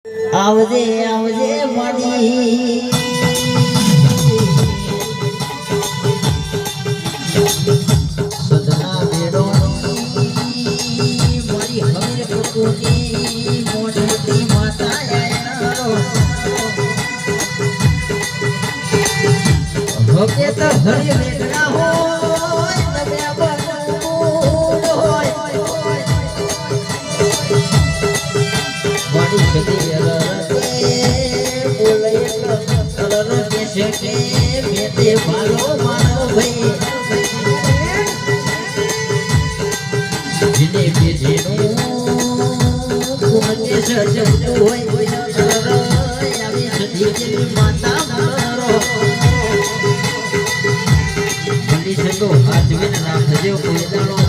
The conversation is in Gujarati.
આવજે આવજે માડી સદના બેડો મારી હમીર કપૂરની મોઢી માતા આયનારો હોકે તો હરી મેઘના હોય તમે બનૂડ હોય મારી સદી કે મેતે ભાલો માનો ભાઈ જીને બેઠેનું કોને સજતું હોય આવી સદી જેવી માતા મારો ભલી સદો હાથ વિના રાખજો કોઈ દાડો